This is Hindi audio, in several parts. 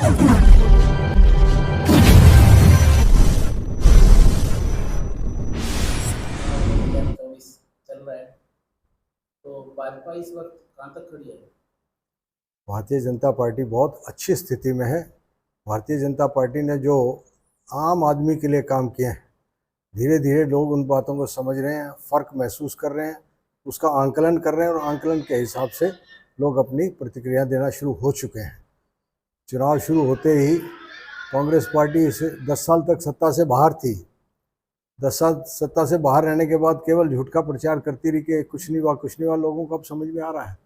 चल रहा है, तो भाजपा इस वक्त कहाँ तक खड़ी है? भारतीय जनता पार्टी बहुत अच्छी स्थिति में है। भारतीय जनता पार्टी ने जो आम आदमी के लिए काम किए हैं, धीरे धीरे लोग उन बातों को समझ रहे हैं, फ़र्क महसूस कर रहे हैं, उसका आंकलन कर रहे हैं और आंकलन के हिसाब से लोग अपनी प्रतिक्रिया देना शुरू हो चुके हैं। चुनाव शुरू होते ही कांग्रेस पार्टी इस 10 साल तक सत्ता से बाहर थी। 10 साल सत्ता से बाहर रहने के बाद केवल झूठ का प्रचार करती रही कि कुछ नहीं हुआ कुछ नहीं हुआ। लोगों को अब समझ में आ रहा है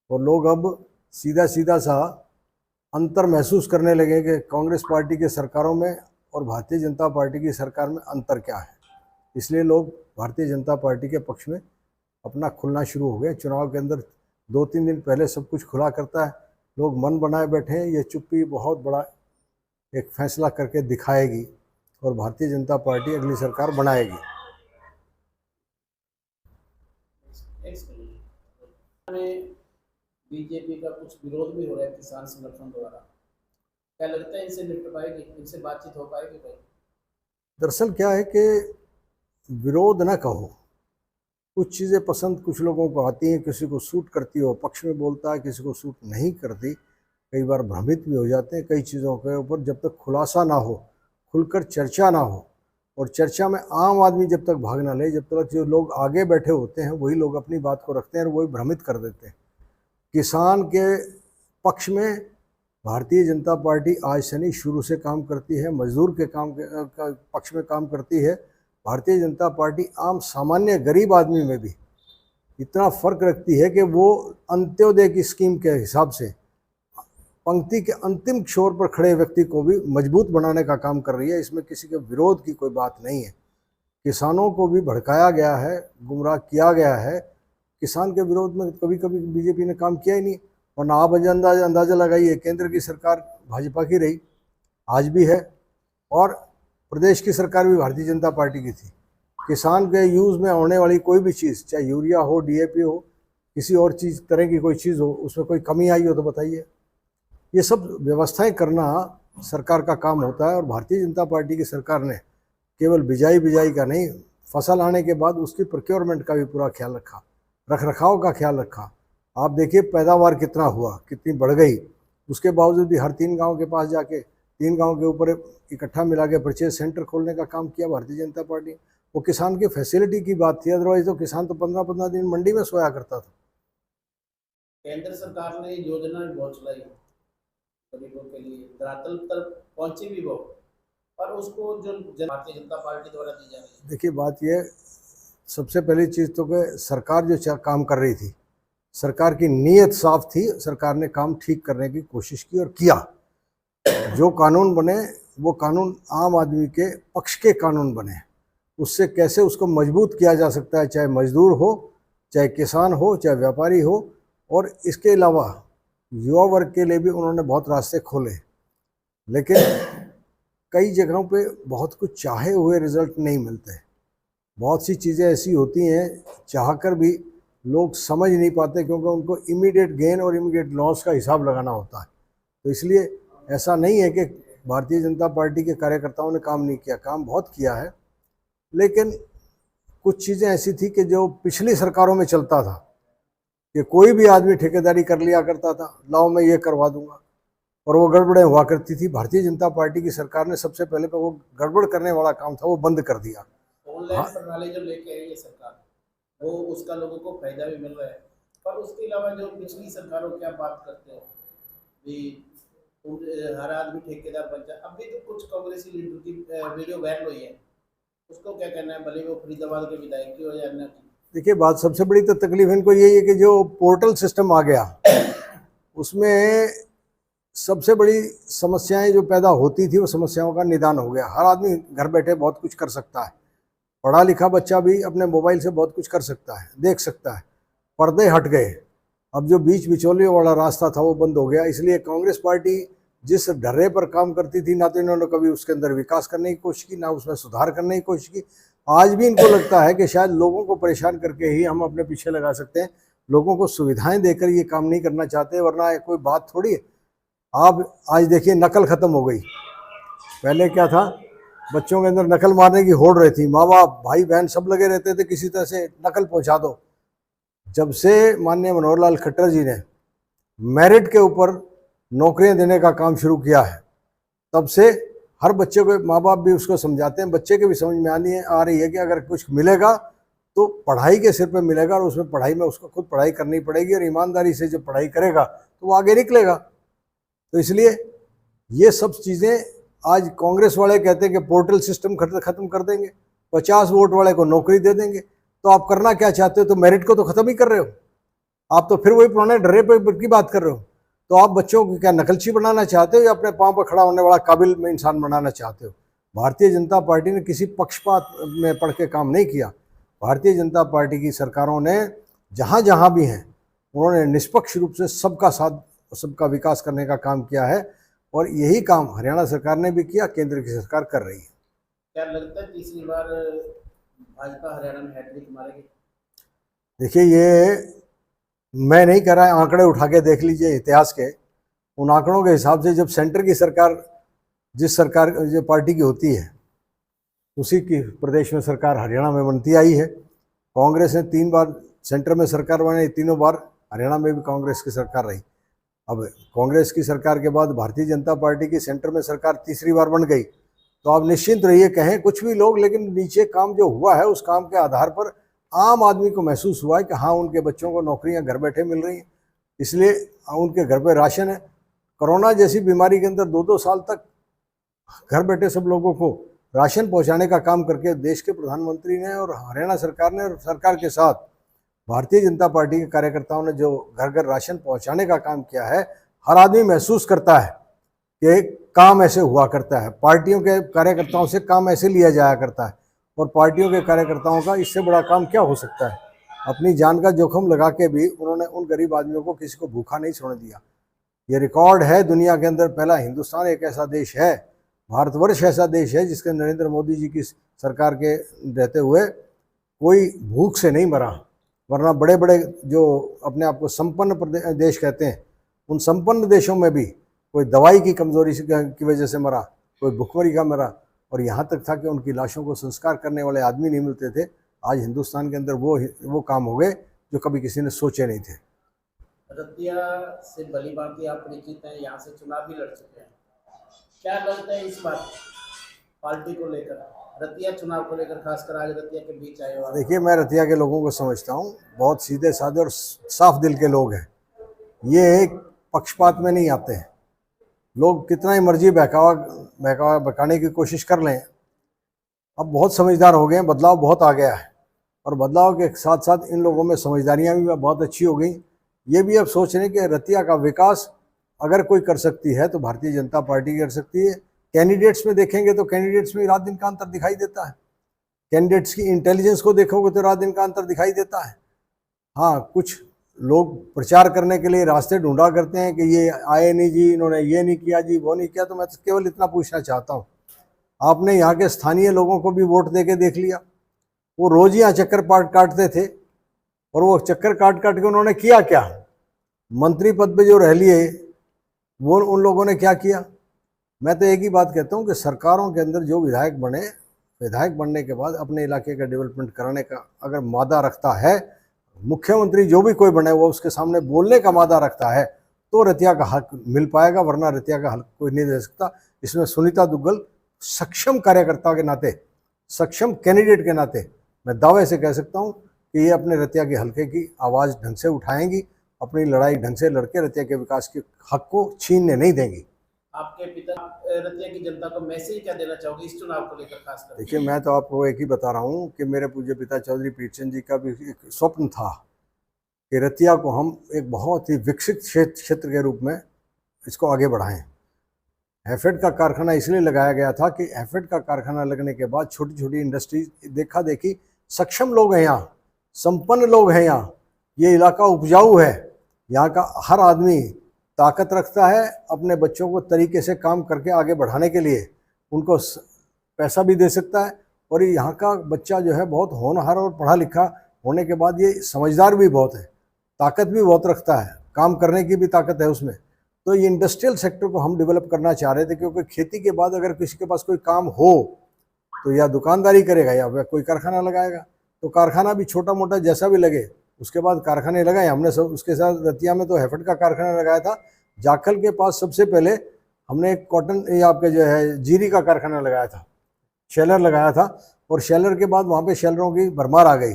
और लोग अब सीधा सीधा सा अंतर महसूस करने लगे कि कांग्रेस पार्टी के सरकारों में और भारतीय जनता पार्टी की सरकार में अंतर क्या है। इसलिए लोग भारतीय जनता पार्टी के पक्ष में अपना खुलना शुरू हो गए। चुनाव के अंदर 2-3 दिन पहले सब कुछ खुला करता है, लोग मन बनाए बैठे हैं। ये चुप्पी बहुत बड़ा एक फैसला करके दिखाएगी और भारतीय जनता पार्टी अगली सरकार बनाएगी। बीजेपी का कुछ विरोध भी हो रहा है किसान संगठन द्वारा, क्या लगता है इनसे निपट पाएगी, इनसे बातचीत हो पाएगी भाई? दरअसल क्या है कि विरोध ना कहो, कुछ चीज़ें पसंद कुछ लोगों को आती हैं, किसी को सूट करती हो पक्ष में बोलता है, किसी को सूट नहीं करती। कई बार भ्रमित भी हो जाते हैं कई चीज़ों के ऊपर। जब तक खुलासा ना हो, खुलकर चर्चा ना हो और चर्चा में आम आदमी जब तक भाग ना ले, जब तक जो लोग आगे बैठे होते हैं वही लोग अपनी बात को रखते हैं और वही भ्रमित कर देते हैं। किसान के पक्ष में भारतीय जनता पार्टी आज से नहीं शुरू से काम करती है, मजदूर के पक्ष में काम करती है। भारतीय जनता पार्टी आम सामान्य गरीब आदमी में भी इतना फ़र्क रखती है कि वो अंत्योदय की स्कीम के हिसाब से पंक्ति के अंतिम छोर पर खड़े व्यक्ति को भी मजबूत बनाने का काम कर रही है। इसमें किसी के विरोध की कोई बात नहीं है। किसानों को भी भड़काया गया है, गुमराह किया गया है। किसान के विरोध में कभी कभी बीजेपी ने काम किया ही नहीं। और ना आप अंदाज़ा लगाइए, केंद्र की सरकार भाजपा की रही, आज भी है, और प्रदेश की सरकार भी भारतीय जनता पार्टी की थी। किसान के यूज़ में होने वाली कोई भी चीज़, चाहे यूरिया हो, डीएपी हो, किसी और चीज़ तरह की कोई चीज़ हो, उसमें कोई कमी आई हो तो बताइए। ये सब व्यवस्थाएं करना सरकार का काम होता है। और भारतीय जनता पार्टी की सरकार ने केवल बिजाई का नहीं, फसल आने के बाद उसकी प्रोक्योरमेंट का भी पूरा ख्याल रखा, रख रखाव का ख्याल रखा। आप देखिए पैदावार कितना हुआ, कितनी बढ़ गई। उसके बावजूद भी हर 3 गांव के पास जाके 3 गांव के ऊपर इकट्ठा मिला के परचेज सेंटर खोलने का काम किया भारतीय जनता पार्टी। वो किसान की फैसिलिटी की बात थी, अदरवाइज तो किसान तो 15-15 दिन मंडी में सोया करता था। केंद्र सरकार ने योजना भी बहुत चलाई गरीबों के लिए, धरातल तक पहुंची भी वो, और उसको जो भारतीय जनता पार्टी द्वारा दी जा रही है। देखिए बात यह, सबसे पहली चीज़ तो कि सरकार जो काम कर रही थी, सरकार की नीयत साफ थी। सरकार ने काम ठीक करने की कोशिश की और किया। जो कानून बने वो कानून आम आदमी के पक्ष के कानून बने। उससे कैसे उसको मजबूत किया जा सकता है, चाहे मजदूर हो, चाहे किसान हो, चाहे व्यापारी हो। और इसके अलावा युवा वर्ग के लिए भी उन्होंने बहुत रास्ते खोले। लेकिन कई जगहों पे बहुत कुछ चाहे हुए रिजल्ट नहीं मिलते। बहुत सी चीज़ें ऐसी होती हैं चाहकर भी लोग समझ नहीं पाते, क्योंकि उनको इमीडिएट गेन और इमीडिएट लॉस का हिसाब लगाना होता है। तो इसलिए ऐसा नहीं है कि भारतीय जनता पार्टी के कार्यकर्ताओं ने काम नहीं किया, काम बहुत किया है। लेकिन कुछ चीज़ें ऐसी थी कि जो पिछली सरकारों में चलता था कि कोई भी आदमी ठेकेदारी कर लिया करता था, लाओ मैं ये करवा दूंगा, और वो गड़बड़ें हुआ करती थी। भारतीय जनता पार्टी की सरकार ने सबसे पहले तो वो गड़बड़ करने वाला काम था वो बंद कर दिया। ऑनलाइन प्रणाली जो लेके आई है सरकार, वो उसका लोगों को फायदा भी मिल रहा है। पर उसके अलावा जो पिछली सरकारों की आप बात करते हो भी हर आदमी ठेकेदार बन जाए, अभी तो कुछ कांग्रेसी लीडर की वीडियो वायरल हुई है, उसको क्या कहना है, भले वो फरीदाबाद के विधायक की हो या अन्य की? देखिए बात सबसे बड़ी तो तकलीफ इनको यही है कि जो पोर्टल सिस्टम आ गया उसमें सबसे बड़ी समस्याएं जो पैदा होती थी वो समस्याओं का निदान हो गया। हर आदमी घर बैठे बहुत कुछ कर सकता है। पढ़ा लिखा बच्चा भी अपने मोबाइल से बहुत कुछ कर सकता है, देख सकता है। पर्दे हट गए। अब जो बीच बिचौलियों वाला रास्ता था वो बंद हो गया। इसलिए कांग्रेस पार्टी जिस ढर्रे पर काम करती थी, ना तो इन्होंने कभी उसके अंदर विकास करने की कोशिश की, ना उसमें सुधार करने की कोशिश की। आज भी इनको लगता है कि शायद लोगों को परेशान करके ही हम अपने पीछे लगा सकते हैं। लोगों को सुविधाएं देकर ये काम नहीं करना चाहते, वरना कोई बात थोड़ी है। आप आज देखिए नकल ख़त्म हो गई। पहले क्या था, बच्चों के अंदर नकल मारने की होड़ रहती, माँ बाप भाई बहन सब लगे रहते थे किसी तरह से नकल पहुंचा दो। जब से माननीय मनोहर लाल खट्टर जी ने मेरिट के ऊपर नौकरियां देने का काम शुरू किया है, तब से हर बच्चे को, माँ बाप भी उसको समझाते हैं, बच्चे के भी समझ में आ रही है कि अगर कुछ मिलेगा तो पढ़ाई के सिर पे मिलेगा, और उसमें पढ़ाई में उसको खुद पढ़ाई करनी पड़ेगी, और ईमानदारी से जब पढ़ाई करेगा तो वो आगे निकलेगा। तो इसलिए ये सब चीज़ें, आज कांग्रेस वाले कहते हैं कि पोर्टल सिस्टम खत्म कर देंगे, 50 वोट वाले को नौकरी दे देंगे। तो आप करना क्या चाहते हो? तो मेरिट को तो खत्म ही कर रहे हो आप, तो फिर वही पुराने डरे पे की बात कर रहे हो। तो आप बच्चों को क्या नकलची बनाना चाहते हो या अपने पांव पर खड़ा होने वाला काबिल में इंसान बनाना चाहते हो? भारतीय जनता पार्टी ने किसी पक्षपात में पड़ के काम नहीं किया। भारतीय जनता पार्टी की सरकारों ने जहाँ जहाँ भी हैं, उन्होंने निष्पक्ष रूप से सबका साथ, सबका विकास करने का काम किया है, और यही काम हरियाणा सरकार ने भी किया, केंद्र की सरकार कर रही है। क्या लगता है तीसरी बार भाजपा हरियाणा में हैट्रिक मारेगी? देखिए, ये मैं नहीं कह रहा है, आंकड़े उठा के देख लीजिए इतिहास के। उन आंकड़ों के हिसाब से जब सेंटर की सरकार, जिस सरकार जो पार्टी की होती है, उसी की प्रदेश में सरकार हरियाणा में बनती आई है। कांग्रेस ने 3 बार सेंटर में सरकार बनाई, तीनों बार हरियाणा में भी कांग्रेस की सरकार रही। अब कांग्रेस की सरकार के बाद भारतीय जनता पार्टी की सेंटर में सरकार तीसरी बार बन गई। तो आप निश्चिंत रहिए, कहें कुछ भी लोग, लेकिन नीचे काम जो हुआ है उस काम के आधार पर आम आदमी को महसूस हुआ है कि हाँ, उनके बच्चों को नौकरियां घर बैठे मिल रही हैं, इसलिए उनके घर पे राशन है। कोरोना जैसी बीमारी के अंदर 2-2 साल तक घर बैठे सब लोगों को राशन पहुंचाने का काम करके देश के प्रधानमंत्री ने और हरियाणा सरकार ने और सरकार के साथ भारतीय जनता पार्टी के कार्यकर्ताओं ने जो घर घर राशन पहुंचाने का काम किया है, हर आदमी महसूस करता है कि काम ऐसे हुआ करता है, पार्टियों के कार्यकर्ताओं से काम ऐसे लिया जाया करता है, और पार्टियों के कार्यकर्ताओं का इससे बड़ा काम क्या हो सकता है। अपनी जान का जोखिम लगा के भी उन्होंने उन गरीब आदमियों को, किसी को भूखा नहीं छोड़ दिया। ये रिकॉर्ड है दुनिया के अंदर। पहला हिंदुस्तान एक ऐसा देश है, भारतवर्ष ऐसा देश है जिसके नरेंद्र मोदी जी की सरकार के रहते हुए कोई भूख से नहीं मरा। वरना बड़े बड़े जो अपने आप को संपन्न देश कहते हैं, उन संपन्न देशों में भी कोई दवाई की कमजोरी की वजह से मरा, कोई भुखमरी का मरा, और यहाँ तक था कि उनकी लाशों को संस्कार करने वाले आदमी नहीं मिलते थे। आज हिंदुस्तान के अंदर वो काम हो गए जो कभी किसी ने सोचे नहीं थे। रतिया से भली भांति आप परिचित हैं, यहाँ से चुनाव भी लड़ चुके हैं। क्या लगता है इस बार पार्टी को लेकर, रतिया चुनाव को लेकर, खासकर आज रतिया के बीच आए हो आप? देखिए, मैं रतिया के लोगों को समझता हूँ, बहुत सीधे साधे और साफ दिल के लोग हैं। ये एक पक्षपात में नहीं आते हैं। लोग कितना ही मर्जी बहकाने की कोशिश कर लें, अब बहुत समझदार हो गए हैं, बदलाव बहुत आ गया है, और बदलाव के साथ साथ इन लोगों में समझदारियाँ भी बहुत अच्छी हो गई। ये भी अब सोच रहे हैं कि रतिया का विकास अगर कोई कर सकती है तो भारतीय जनता पार्टी कर सकती है। कैंडिडेट्स में देखेंगे तो कैंडिडेट्स में रात दिन का अंतर दिखाई देता है। कैंडिडेट्स की इंटेलिजेंस को देखोगे तो रात दिन का अंतर दिखाई देता है। हाँ, कुछ लोग प्रचार करने के लिए रास्ते ढूंढा करते हैं कि ये आए नहीं जी, इन्होंने ये नहीं किया जी, वो नहीं किया। तो मैं तो केवल इतना पूछना चाहता हूँ, आपने यहाँ के स्थानीय लोगों को भी वोट दे के देख लिया। वो रोज यहाँ चक्कर काटते थे, और वो चक्कर काट के उन्होंने किया क्या? मंत्री पद पे जो रह लिए, वो उन लोगों ने क्या किया? मैं तो एक ही बात कहता हूँ कि सरकारों के अंदर जो विधायक बने, विधायक बनने के बाद अपने इलाके का डेवलपमेंट कराने का अगर मादा रखता है, मुख्यमंत्री जो भी कोई बने वो उसके सामने बोलने का मादा रखता है, तो रतिया का हक मिल पाएगा, वरना रतिया का हक कोई नहीं दे सकता। इसमें सुनीता दुग्गल सक्षम कार्यकर्ता के नाते, सक्षम कैंडिडेट के नाते मैं दावे से कह सकता हूँ कि ये अपने रतिया के हल्के की आवाज़ ढंग से उठाएंगी, अपनी लड़ाई ढंग से लड़के रतिया के विकास के हक को छीनने नहीं देंगी। आपके पिता रतिया की जनता को मैसेज क्या देना चाहोगे इस चुनाव को लेकर खासकर? देखिए, मैं तो आपको एक ही बता रहा हूँ कि मेरे पूज्य पिता चौधरी पीरचंद जी का भी एक स्वप्न था कि रतिया को हम एक बहुत ही विकसित क्षेत्र के रूप में इसको आगे बढ़ाएं। हैफेड का कारखाना इसलिए लगाया गया था कि हैफेड का कारखाना लगने के बाद छोटी छोटी इंडस्ट्रीज देखा देखी, सक्षम लोग हैं यहाँ, संपन्न लोग हैं यहाँ, ये इलाका उपजाऊ है, यहाँ का हर आदमी ताकत रखता है अपने बच्चों को तरीके से काम करके आगे बढ़ाने के लिए, उनको पैसा भी दे सकता है। और यहाँ का बच्चा जो है बहुत होनहार और पढ़ा लिखा होने के बाद ये समझदार भी बहुत है, ताकत भी बहुत रखता है, काम करने की भी ताकत है उसमें। तो ये इंडस्ट्रियल सेक्टर को हम डेवलप करना चाह रहे थे, क्योंकि खेती के बाद अगर किसी के पास कोई काम हो तो या दुकानदारी करेगा या वह कोई कारखाना लगाएगा। तो कारखाना भी छोटा मोटा जैसा भी लगे, उसके बाद कारखाने लगाए हमने। सब उसके साथ रतिया में तो हैफेड का कारखाना लगाया था। जाखल के पास सबसे पहले हमने एक कॉटन ये आपके जो है जीरी का कारखाना लगाया था, शेलर लगाया था, और शेलर के बाद वहाँ पे शेलरों की भरमार आ गई।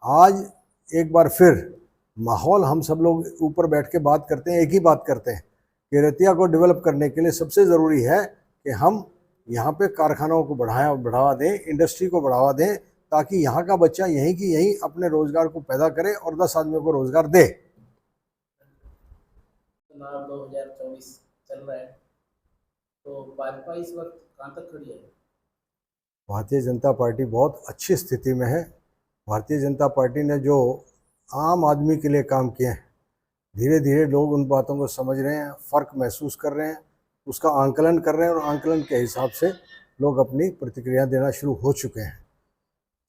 आज एक बार फिर माहौल हम सब लोग ऊपर बैठ के बात करते हैं, एक ही बात करते हैं कि रतिया को डेवलप करने के लिए सबसे ज़रूरी है कि हम यहाँ पे कारखानों को बढ़ावा दें, इंडस्ट्री को बढ़ावा दें, ताकि यहाँ का बच्चा यहीं की यहीं अपने रोज़गार को पैदा करे और 10 आदमियों को रोज़गार दे। चुनाव 2024 चल रहा है, तो भाजपा इस वक्त कहाँ तक खड़ी है? भारतीय जनता पार्टी बहुत अच्छी स्थिति में है। भारतीय जनता पार्टी ने जो आम आदमी के लिए काम किए हैं, धीरे धीरे लोग उन बातों को समझ रहे हैं, फ़र्क महसूस कर रहे हैं, उसका आंकलन कर रहे हैं, और आंकलन के हिसाब से लोग अपनी प्रतिक्रिया देना शुरू हो चुके हैं।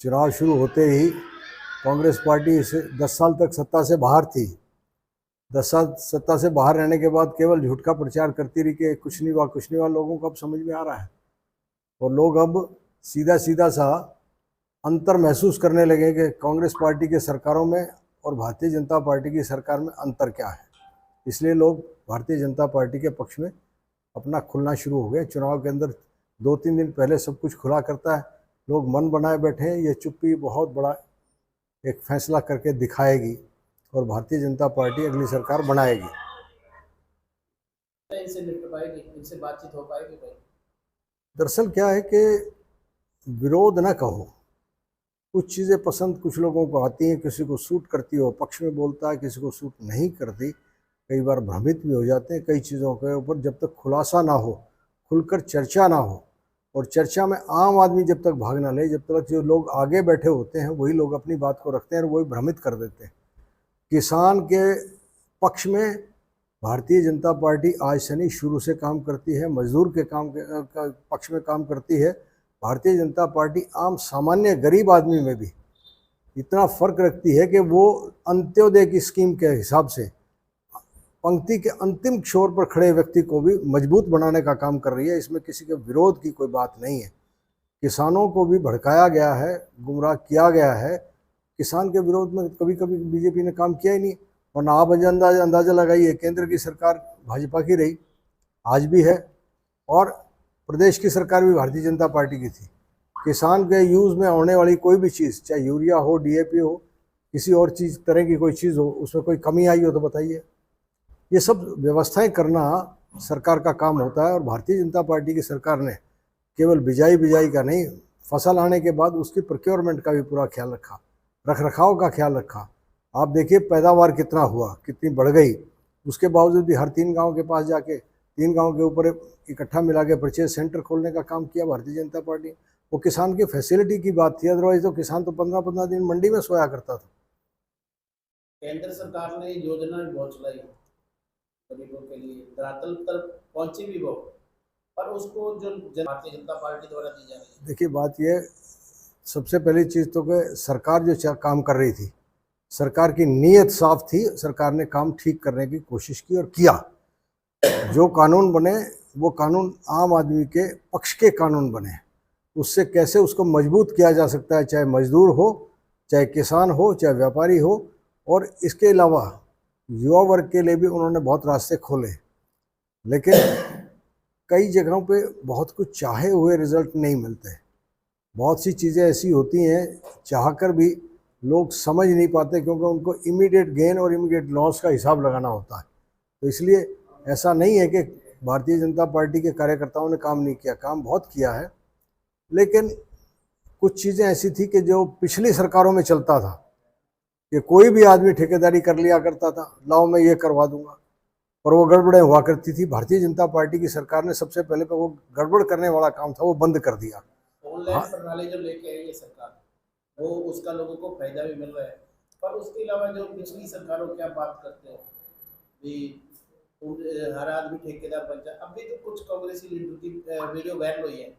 चुनाव शुरू होते ही कांग्रेस पार्टी इस 10 साल तक सत्ता से बाहर थी। 10 साल सत्ता से बाहर रहने के बाद केवल झूठ का प्रचार करती रही कि कुछ नहीं हुआ, कुछ नहीं हुआ। लोगों को अब समझ में आ रहा है, और लोग अब सीधा सीधा सा अंतर महसूस करने लगे कि कांग्रेस पार्टी के सरकारों में और भारतीय जनता पार्टी की सरकार में अंतर क्या है। इसलिए लोग भारतीय जनता पार्टी के पक्ष में अपना खुलना शुरू हो गए। चुनाव के अंदर 2-3 दिन पहले सब कुछ खुला करता है, लोग मन बनाए बैठे हैं। ये चुप्पी बहुत बड़ा एक फैसला करके दिखाएगी, और भारतीय जनता पार्टी अगली सरकार बनाएगी। इनसे निपट पाएगी, इनसे बातचीत हो पाएगी भाई? दरअसल क्या है कि विरोध न कहो, कुछ चीज़ें पसंद कुछ लोगों को आती हैं, किसी को सूट करती हो पक्ष में बोलता है, किसी को सूट नहीं करती। कई बार भ्रमित भी हो जाते हैं कई चीज़ों के ऊपर। जब तक खुलासा ना हो, खुलकर चर्चा ना हो, और चर्चा में आम आदमी जब तक भाग ना ले, जब तक जो लोग आगे बैठे होते हैं वही लोग अपनी बात को रखते हैं और वही भ्रमित कर देते हैं। किसान के पक्ष में भारतीय जनता पार्टी आज से नहीं, शुरू से काम करती है। मजदूर के पक्ष में काम करती है। भारतीय जनता पार्टी आम सामान्य गरीब आदमी में भी इतना फ़र्क रखती है कि वो अंत्योदय की स्कीम के हिसाब से पंक्ति के अंतिम छोर पर खड़े व्यक्ति को भी मजबूत बनाने का काम कर रही है। इसमें किसी के विरोध की कोई बात नहीं है। किसानों को भी भड़काया गया है, गुमराह किया गया है। किसान के विरोध में कभी कभी बीजेपी ने काम किया ही नहीं, और ना आप अंदाज़ा लगाइए, केंद्र की सरकार भाजपा की रही, आज भी है, और प्रदेश की सरकार भी भारतीय जनता पार्टी की थी। किसान के यूज़ में आने वाली कोई भी चीज़, चाहे यूरिया हो, डीएपी हो, किसी और चीज़ तरह की कोई चीज़ हो, उसमें कोई कमी आई हो तो बताइए। ये सब व्यवस्थाएं करना सरकार का काम होता है। और भारतीय जनता पार्टी की सरकार ने केवल बिजाई का नहीं, फसल आने के बाद उसकी प्रोक्योरमेंट का भी पूरा ख्याल रखा, रख रखाव का ख्याल रखा। आप देखिए पैदावार कितना हुआ, कितनी बढ़ गई। उसके बावजूद भी हर 3 गाँव के पास जाके 3 गाँव के ऊपर इकट्ठा मिला के परचेज सेंटर खोलने का काम किया भारतीय जनता पार्टी। वो किसान की फैसिलिटी की बात थी, अदरवाइज तो किसान तो 15-15 दिन मंडी में सोया करता था। केंद्र सरकार ने योजना भी बहुत चलाई गरीबों के लिए, धरातल तक पहुंची भी वो, पर उसको जो भारतीय जनता पार्टी द्वारा दी जा रही है। देखिए बात यह, सबसे पहली चीज़ तो कि सरकार जो काम कर रही थी, सरकार की नीयत साफ थी। सरकार ने काम ठीक करने की कोशिश की और किया। जो कानून बने वो कानून आम आदमी के पक्ष के कानून बने। उससे कैसे उसको मजबूत किया जा सकता है, चाहे मजदूर हो, चाहे किसान हो, चाहे व्यापारी हो। और इसके अलावा युवा वर्ग के लिए भी उन्होंने बहुत रास्ते खोले। लेकिन कई जगहों पे बहुत कुछ चाहे हुए रिजल्ट नहीं मिलते। बहुत सी चीज़ें ऐसी होती हैं चाहकर भी लोग समझ नहीं पाते, क्योंकि उनको इमीडिएट गेन और इमीडिएट लॉस का हिसाब लगाना होता है। तो इसलिए ऐसा नहीं है कि भारतीय जनता पार्टी के कार्यकर्ताओं ने काम नहीं किया, काम बहुत किया है। लेकिन कुछ चीज़ें ऐसी थी कि जो पिछली सरकारों में चलता था कि कोई भी आदमी ठेकेदारी कर लिया करता था, लाओ मैं ये करवा दूंगा, और वो गड़बड़ें हुआ करती थी। भारतीय जनता पार्टी की सरकार ने सबसे पहले वो गड़बड़ करने वाला काम था वो बंद कर दिया। ऑनलाइन प्रणाली जो लेके आई है सरकार, वो उसका लोगों को फायदा भी मिल रहा है, पर उसके अलावा जो पिछली सरकारों की आप बात करते हो भी हर आदमी ठेकेदार बन जाए, अभी तो कुछ कांग्रेसी लीडर की वीडियो वायरल हुई है,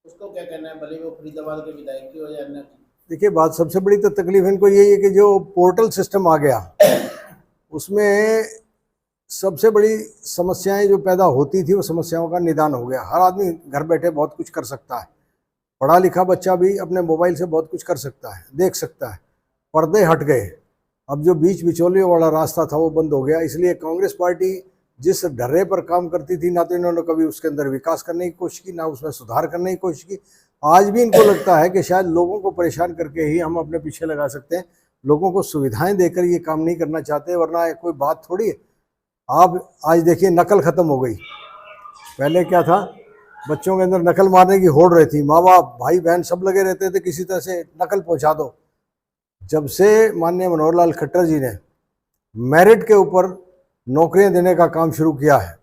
उसको क्या कहना है, भले वो फरीदाबाद के विधायक की हो या अन्य की? देखिए बात सबसे बड़ी तो तकलीफ इनको यही है कि जो पोर्टल सिस्टम आ गया उसमें सबसे बड़ी समस्याएं जो पैदा होती थी वो समस्याओं का निदान हो गया। हर आदमी घर बैठे बहुत कुछ कर सकता है। पढ़ा लिखा बच्चा भी अपने मोबाइल से बहुत कुछ कर सकता है, देख सकता है। पर्दे हट गए। अब जो बीच बिचौलियों वाला रास्ता था वो बंद हो गया। इसलिए कांग्रेस पार्टी जिस ढर्रे पर काम करती थी, ना तो इन्होंने कभी उसके अंदर विकास करने की कोशिश की, ना उसमें सुधार करने की कोशिश की। आज भी इनको लगता है कि शायद लोगों को परेशान करके ही हम अपने पीछे लगा सकते हैं। लोगों को सुविधाएं देकर ये काम नहीं करना चाहते, वरना कोई बात थोड़ी है। आप आज देखिए, नकल खत्म हो गई। पहले क्या था, बच्चों के अंदर नकल मारने की होड़ रही थी, माँ बाप भाई बहन सब लगे रहते थे किसी तरह से नकल पहुंचा दो। जब से माननीय मनोहर लाल खट्टर जी ने मेरिट के ऊपर नौकरियां देने का काम शुरू किया है,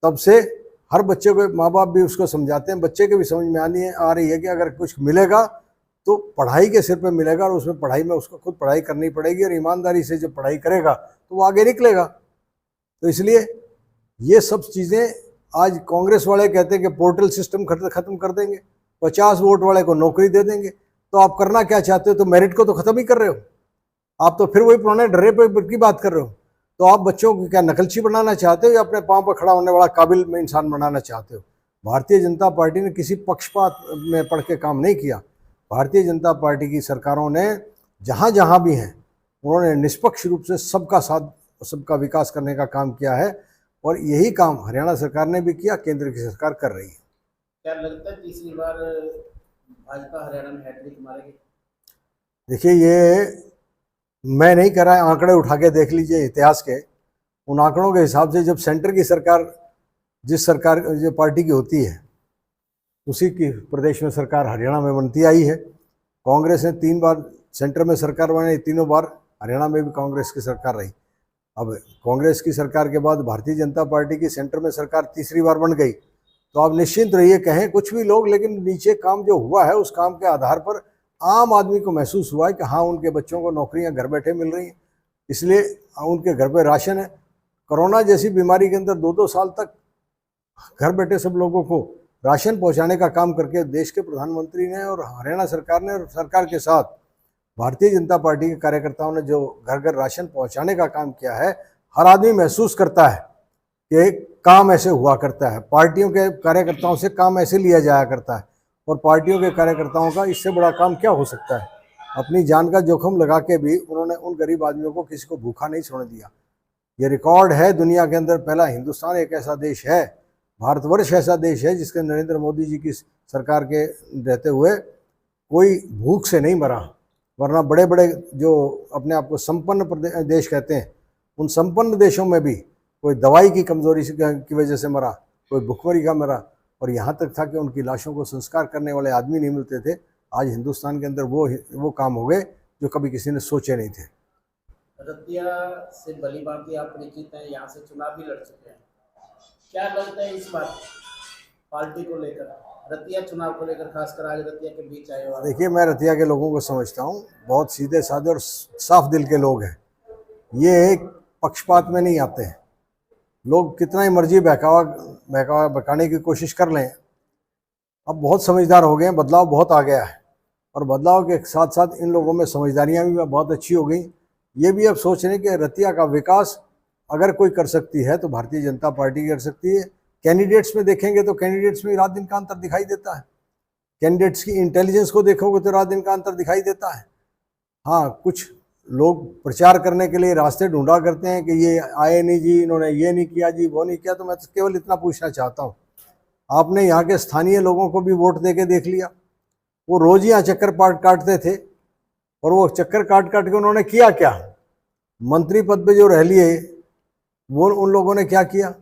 तब से हर बच्चे को, माँ बाप भी उसको समझाते हैं, बच्चे के भी समझ में आ रही है कि अगर कुछ मिलेगा तो पढ़ाई के सिर पे मिलेगा, और उसमें पढ़ाई में उसको खुद पढ़ाई करनी पड़ेगी, और ईमानदारी से जब पढ़ाई करेगा तो वो आगे निकलेगा। तो इसलिए ये सब चीज़ें आज कांग्रेस वाले कहते हैं कि पोर्टल सिस्टम खत्म कर देंगे, 50 वोट वाले को नौकरी दे देंगे। तो आप करना क्या चाहते हो? तो मेरिट को तो खत्म ही कर रहे हो। आप तो फिर वही पुराने ढर्रे पे की बात कर रहे हो। तो आप बच्चों को क्या नकलची बनाना चाहते हो, या अपने पांव पर खड़ा होने वाला काबिल में इंसान बनाना चाहते हो? भारतीय जनता पार्टी ने किसी पक्षपात में पढ़ के काम नहीं किया। भारतीय जनता पार्टी की सरकारों ने जहाँ जहाँ भी हैं, उन्होंने निष्पक्ष रूप से सबका साथ, सबका विकास करने का काम किया है। और यही काम हरियाणा सरकार ने भी किया, केंद्र की सरकार कर रही है। क्या लगता है तीसरी बार भाजपा हरियाणा में हैट्रिक मारेगी? देखिए, ये मैं नहीं कर रहा है, आंकड़े उठा के देख लीजिए इतिहास के। उन आंकड़ों के हिसाब से जब सेंटर की सरकार, जिस सरकार जो पार्टी की होती है, उसी की प्रदेश में सरकार हरियाणा में बनती आई है। कांग्रेस ने 3 बार सेंटर में सरकार बनाई, तीनों बार हरियाणा में भी कांग्रेस की सरकार रही। अब कांग्रेस की सरकार के बाद भारतीय जनता पार्टी की सेंटर में सरकार तीसरी बार बन गई। तो आप निश्चिंत रहिए, कहें कुछ भी लोग, लेकिन नीचे काम जो हुआ है उस काम के आधार पर आम आदमी को महसूस हुआ है कि हाँ, उनके बच्चों को नौकरियां घर बैठे मिल रही हैं, इसलिए उनके घर पे राशन है। कोरोना जैसी बीमारी के अंदर 2-2 साल तक घर बैठे सब लोगों को राशन पहुंचाने का काम करके देश के प्रधानमंत्री ने और हरियाणा सरकार ने, और सरकार के साथ भारतीय जनता पार्टी के कार्यकर्ताओं ने जो घर घर राशन पहुंचाने का काम किया है, हर आदमी महसूस करता है कि काम ऐसे हुआ करता है। पार्टियों के कार्यकर्ताओं से काम ऐसे लिया जाया करता है, और पार्टियों के कार्यकर्ताओं का इससे बड़ा काम क्या हो सकता है। अपनी जान का जोखिम लगा के भी उन्होंने उन गरीब आदमियों को, किसी को भूखा नहीं छोड़ने दिया। ये रिकॉर्ड है दुनिया के अंदर। पहला हिंदुस्तान एक ऐसा देश है, भारतवर्ष ऐसा देश है जिसके नरेंद्र मोदी जी की सरकार के रहते हुए कोई भूख से नहीं मरा। वरना बड़े बड़े जो अपने आप को संपन्न देश कहते हैं, उन संपन्न देशों में भी कोई दवाई की कमजोरी की वजह से मरा, कोई भुखमरी का मरा, और यहाँ तक था कि उनकी लाशों को संस्कार करने वाले आदमी नहीं मिलते थे। आज हिंदुस्तान के अंदर वो काम हो गए जो कभी किसी ने सोचे नहीं थे। रतिया से भली भांति आप परिचित हैं, यहाँ से चुनाव भी लड़ चुके हैं। क्या लगता है इस बार पार्टी को लेकर, रतिया चुनाव को लेकर, खासकर आज रतिया के बीच आए हो? देखिए, मैं रतिया के लोगों को समझता हूँ, बहुत सीधे साधे और साफ दिल के लोग हैं। ये एक पक्षपात में नहीं आते हैं। लोग कितना ही मर्जी बहकाने की कोशिश कर लें, अब बहुत समझदार हो गए हैं, बदलाव बहुत आ गया है, और बदलाव के साथ साथ इन लोगों में समझदारियाँ भी बहुत अच्छी हो गई। ये भी अब सोच रहे हैं कि रतिया का विकास अगर कोई कर सकती है तो भारतीय जनता पार्टी कर सकती है। कैंडिडेट्स में देखेंगे तो कैंडिडेट्स में रात दिन का अंतर दिखाई देता है। कैंडिडेट्स की इंटेलिजेंस को देखोगे तो रात दिन का अंतर दिखाई देता है। हाँ, कुछ लोग प्रचार करने के लिए रास्ते ढूंढा करते हैं कि ये आए नहीं जी, इन्होंने ये नहीं किया जी, वो नहीं किया। तो मैं तो केवल इतना पूछना चाहता हूँ, आपने यहाँ के स्थानीय लोगों को भी वोट दे के देख लिया। वो रोज यहाँ चक्कर काटते थे, और वो चक्कर काट के उन्होंने किया क्या? मंत्री पद पे जो रह लिए, वो उन लोगों ने क्या किया?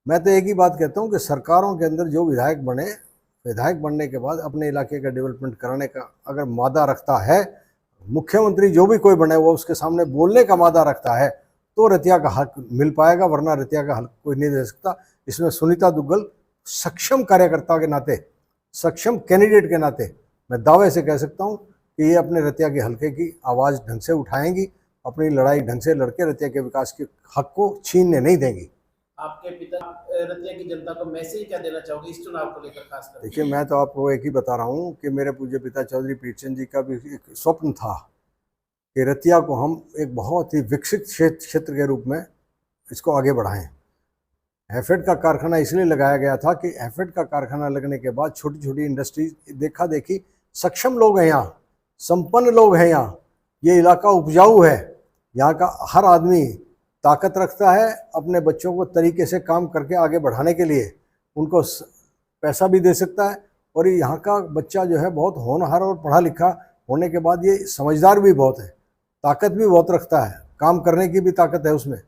मैं तो एक ही बात कहता हूँ कि सरकारों के अंदर जो विधायक बने, विधायक बनने के बाद अपने इलाके का डेवलपमेंट कराने का अगर मादा रखता है, मुख्यमंत्री जो भी कोई बने वो उसके सामने बोलने का मादा रखता है, तो रतिया का हक मिल पाएगा, वरना रतिया का हक कोई नहीं दे सकता। इसमें सुनीता दुग्गल सक्षम कार्यकर्ता के नाते, सक्षम कैंडिडेट के नाते मैं दावे से कह सकता हूँ कि ये अपने रतिया के हल्के की आवाज़ ढंग से उठाएंगी, अपनी लड़ाई ढंग से लड़के रतिया के विकास के हक को छीनने नहीं देंगी। आपके पिता रतिया की जनता को मैसेज क्या देना चाहोगे इस चुनाव को लेकर खासकर? देखिए, मैं तो आपको एक ही बता रहा हूँ कि मेरे पूज्य पिता चौधरी पीरचंद जी का भी एक स्वप्न था कि रतिया को हम एक बहुत ही विकसित क्षेत्र के रूप में इसको आगे बढ़ाएं। हैफेड का कारखाना इसलिए लगाया गया था कि हैफेड का कारखाना लगने के बाद छोटी छोटी इंडस्ट्रीज देखा देखी, सक्षम लोग हैं यहाँ, संपन्न लोग हैं यहाँ, ये इलाका उपजाऊ है, यहाँ का हर आदमी ताकत रखता है अपने बच्चों को तरीके से काम करके आगे बढ़ाने के लिए, उनको पैसा भी दे सकता है। और यहाँ का बच्चा जो है बहुत होनहार और पढ़ा लिखा होने के बाद ये समझदार भी बहुत है, ताकत भी बहुत रखता है, काम करने की भी ताकत है उसमें।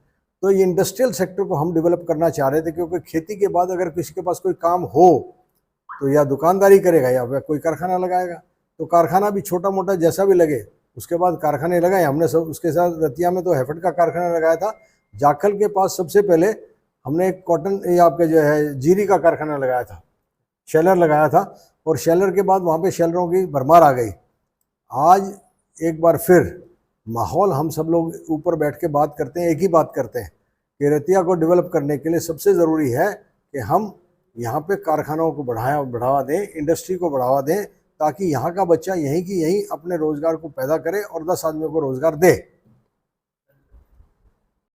तो ये इंडस्ट्रियल सेक्टर को हम डेवलप करना चाह रहे थे, क्योंकि खेती के बाद अगर किसी के पास कोई काम हो तो या दुकानदारी करेगा या फिर कोई कारखाना लगाएगा। तो कारखाना भी छोटा मोटा जैसा भी लगे, उसके बाद कारखाने लगाए हमने सब। उसके साथ रतिया में तो हैफेड का कारखाना लगाया था, जाखल के पास सबसे पहले हमने एक कॉटन या आपके जो है जीरी का कारखाना लगाया था, शेलर लगाया था, और शेलर के बाद वहाँ पे शेलरों की भरमार आ गई। आज एक बार फिर माहौल हम सब लोग ऊपर बैठ के बात करते हैं, एक ही बात करते हैं कि रतिया को डेवलप करने के लिए सबसे ज़रूरी है कि हम यहाँ पे कारखानों को बढ़ावा दें, इंडस्ट्री को बढ़ावा दें, ताकि यहाँ का बच्चा यहीं की यहीं अपने रोज़गार को पैदा करे और 10 आदमियों को रोज़गार दे।